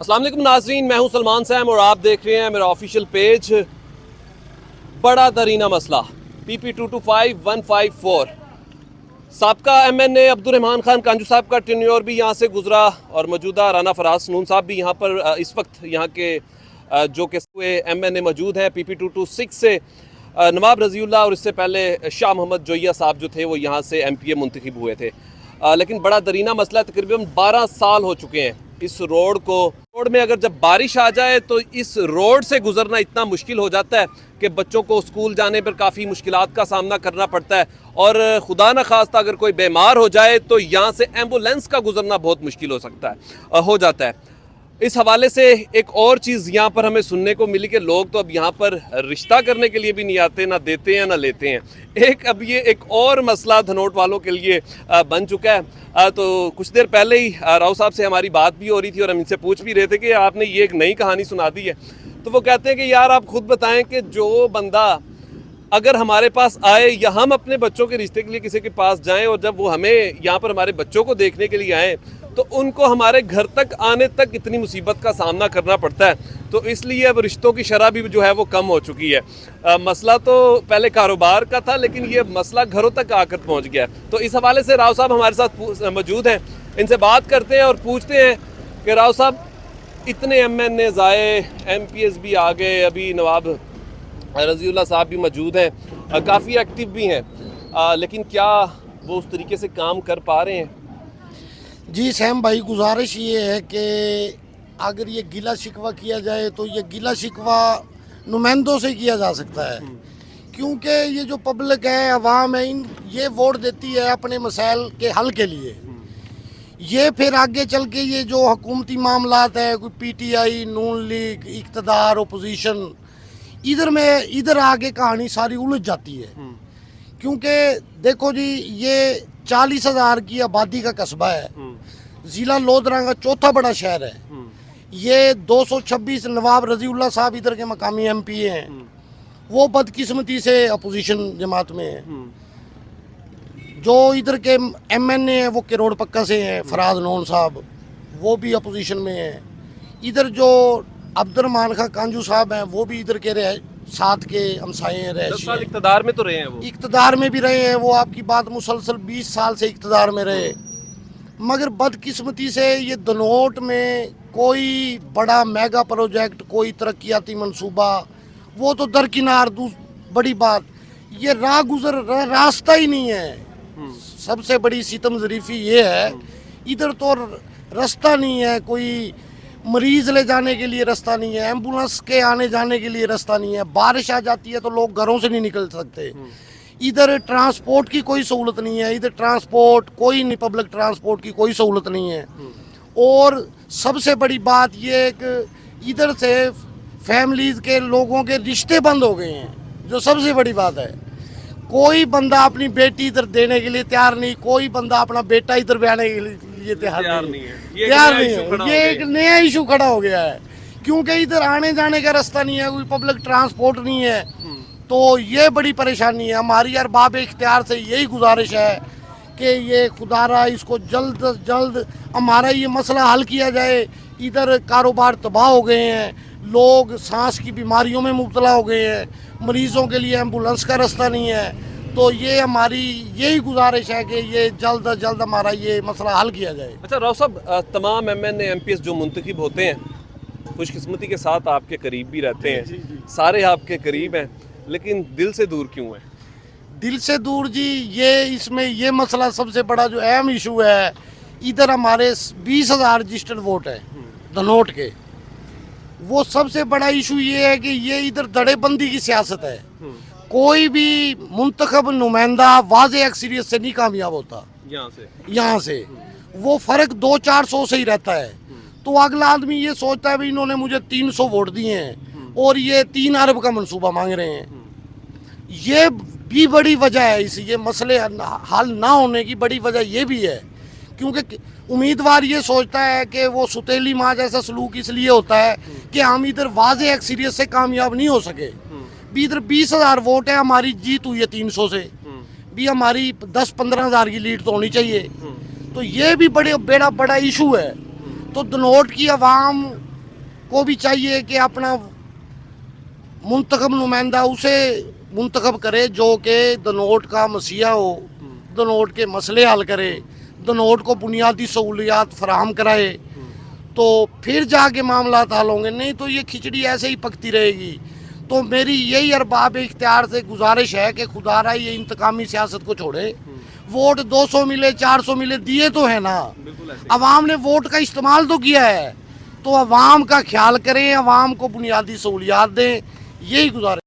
السلام علیکم ناظرین، میں ہوں سلمان سیم اور آپ دیکھ رہے ہیں میرا آفیشیل پیج۔ بڑا درینہ مسئلہ PP225154 سابقہ MNA عبد الرحمان خان کانجو صاحب کا ٹینیور بھی یہاں سے گزرا اور موجودہ رانا فراز سنون صاحب بھی یہاں پر اس وقت یہاں کے جو کہ MNA موجود ہیں۔ PP226 سے نواب رضی اللہ اور اس سے پہلے شاہ محمد جویہ صاحب جو تھے وہ یہاں سے MPA منتخب ہوئے تھے، لیکن بڑا درینہ مسئلہ ہے۔ تقریباً 12 سال ہو چکے ہیں اس روڈ میں اگر جب بارش آ جائے تو اس روڈ سے گزرنا اتنا مشکل ہو جاتا ہے کہ بچوں کو اسکول جانے پر کافی مشکلات کا سامنا کرنا پڑتا ہے، اور خدا نہ خواستہ اگر کوئی بیمار ہو جائے تو یہاں سے ایمبولینس کا گزرنا بہت مشکل ہو جاتا ہے۔ اس حوالے سے ایک اور چیز یہاں پر ہمیں سننے کو ملی کہ لوگ تو اب یہاں پر رشتہ کرنے کے لیے بھی نہیں آتے، نہ دیتے ہیں نہ لیتے ہیں۔ اب یہ ایک اور مسئلہ دھنوٹ والوں کے لیے بن چکا ہے۔ تو کچھ دیر پہلے ہی راؤ صاحب سے ہماری بات بھی ہو رہی تھی اور ہم ان سے پوچھ بھی رہے تھے کہ آپ نے یہ ایک نئی کہانی سنا دی ہے، تو وہ کہتے ہیں کہ یار آپ خود بتائیں کہ جو بندہ اگر ہمارے پاس آئے یا ہم اپنے بچوں کے رشتے کے لیے کسی کے پاس جائیں اور جب وہ ہمیں یہاں پر ہمارے بچوں کو دیکھنے کے لیے آئیں تو ان کو ہمارے گھر تک آنے تک اتنی مصیبت کا سامنا کرنا پڑتا ہے، تو اس لیے اب رشتوں کی شرح بھی جو ہے وہ کم ہو چکی ہے۔ مسئلہ تو پہلے کاروبار کا تھا لیکن یہ مسئلہ گھروں تک آ کر پہنچ گیا ہے۔ تو اس حوالے سے راؤ صاحب ہمارے ساتھ موجود ہیں، ان سے بات کرتے ہیں اور پوچھتے ہیں کہ راؤ صاحب اتنے MNAs آئے، MPs بھی آ گئے، ابھی نواب رضی اللہ صاحب بھی موجود ہیں، کافی ایکٹیو بھی ہیں، لیکن کیا وہ اس طریقے سے کام کر پا رہے ہیں؟ جی سیم بھائی، گزارش یہ ہے کہ اگر یہ گلہ شکوہ کیا جائے تو یہ گلہ شکوہ نمائندوں سے کیا جا سکتا ہے، کیونکہ یہ جو پبلک ہے، عوام ہے، یہ ووٹ دیتی ہے اپنے مسائل کے حل کے لیے۔ یہ پھر آگے چل کے یہ جو حکومتی معاملات ہیں، کوئی PTI، نون لیگ، اقتدار، اپوزیشن، ادھر آگے کہانی ساری الجھ جاتی ہے، کیونکہ دیکھو جی یہ 40,000 کی آبادی کا قصبہ ہے، ضلع لودھراں کا چوتھا بڑا شہر ہے، یہ 226 نواب رضی اللہ صاحب ادھر کے مقامی MPA ہیں، وہ بدقسمتی سے اپوزیشن جماعت میں ہیں۔ جو ادھر کے MNA ہیں وہ کروڑ پکا سے ہیں، فراز نون صاحب، وہ بھی اپوزیشن میں ہیں۔ ادھر جو عبد الرحمان خان کانجو صاحب ہیں وہ بھی ادھر کے ساتھ کے ہمسائے ہیں، 10 سال اقتدار میں تو رہے ہیں، وہ اقتدار میں بھی رہے ہیں، وہ آپ کی بات مسلسل 20 سال سے اقتدار میں رہے، مگر بدقسمتی سے یہ دھنوٹ میں کوئی بڑا میگا پروجیکٹ، کوئی ترقیاتی منصوبہ، وہ تو درکنار بڑی بات، یہ راستہ ہی نہیں ہے۔ سب سے بڑی ستم ظریفی یہ ہے، ادھر تو راستہ نہیں ہے، کوئی مریض لے جانے کے لیے راستہ نہیں ہے، ایمبولنس کے آنے جانے کے لیے راستہ نہیں ہے، بارش آ جاتی ہے تو لوگ گھروں سے نہیں نکل سکتے، ادھر ٹرانسپورٹ کی کوئی سہولت نہیں ہے، ادھر ٹرانسپورٹ کوئی نہیں، پبلک ٹرانسپورٹ کی کوئی سہولت نہیں ہے۔ اور سب سے بڑی بات یہ کہ ادھر سے فیملیز کے لوگوں کے رشتے بند ہو گئے ہیں، جو سب سے بڑی بات ہے۔ کوئی بندہ اپنی بیٹی ادھر دینے کے لیے تیار نہیں، کوئی بندہ اپنا بیٹا ادھر بیانے کے لیے تیار نہیں ہے۔ یہ ایک نیا ایشو کھڑا ہو گیا ہے، کیونکہ ادھر آنے جانے کا راستہ نہیں ہے، کوئی پبلک ٹرانسپورٹ نہیں ہے، تو یہ بڑی پریشانی ہے۔ ہماری ارباب اختیار سے یہی گزارش ہے کہ یہ خدا را اس کو جلد از جلد ہمارا یہ مسئلہ حل کیا جائے۔ ادھر کاروبار تباہ ہو گئے ہیں، لوگ سانس کی بیماریوں میں مبتلا ہو گئے ہیں، مریضوں کے لیے ایمبولنس کا راستہ نہیں ہے، تو یہ ہماری یہی گزارش ہے کہ یہ جلد از جلد ہمارا یہ مسئلہ حل کیا جائے۔ اچھا راؤ صاحب، تمام MNA MPs جو منتخب ہوتے ہیں خوش قسمتی کے ساتھ آپ کے قریب بھی رہتے ہیں، سارے آپ کے قریب ہیں، لیکن دل سے دور کیوں ہے؟ دل سے دور جی، یہ اس میں یہ مسئلہ سب سے بڑا جو اہم ایشو ہے، ادھر ہمارے 20,000 رجسٹرڈ ووٹ ہیں دھنوٹ کے، وہ سب سے بڑا ایشو یہ ہے کہ یہ ادھر دھڑے بندی کی سیاست ہے، کوئی بھی منتخب نمائندہ واضح اکثریت سے نہیں کامیاب ہوتا یہاں سے، وہ فرق 200-400 سے ہی رہتا ہے، تو اگلا آدمی یہ سوچتا ہے بھی انہوں نے مجھے 300 ووٹ دیے ہیں اور یہ 3 ارب کا منصوبہ مانگ رہے ہیں۔ یہ بھی بڑی وجہ ہے، یہ مسئلے حل نہ ہونے کی بڑی وجہ یہ بھی ہے، کیونکہ امیدوار یہ سوچتا ہے کہ وہ ستیلی ماں جیسا سلوک اس لیے ہوتا ہے کہ ہم ادھر واضح اکثریت سے کامیاب نہیں ہو سکے، بھی ادھر 20,000 ووٹ ہے، ہماری جیت ہوئی ہے 300 سے، بھی ہماری 10-15 ہزار کی لیڈ تو ہونی چاہیے، تو یہ بھی بڑا ایشو ہے۔ تو دنوٹ کی عوام کو بھی چاہیے کہ اپنا منتخب نمائندہ اسے منتخب کرے جو کہ دنوٹ کا مسیحا ہو، دنوٹ کے مسئلے حل کرے، دنوٹ کو بنیادی سہولیات فراہم کرائے، تو پھر جا کے معاملات حل ہوں گے، نہیں تو یہ کھچڑی ایسے ہی پکتی رہے گی۔ تو میری یہی ارباب اختیار سے گزارش ہے کہ خدا را یہ انتقامی سیاست کو چھوڑے، ووٹ 200 ملے 400 ملے دیے تو ہے نا، عوام نے ووٹ کا استعمال تو کیا ہے، تو عوام کا خیال کریں، عوام کو بنیادی سہولیات دیں، یہی گزارش۔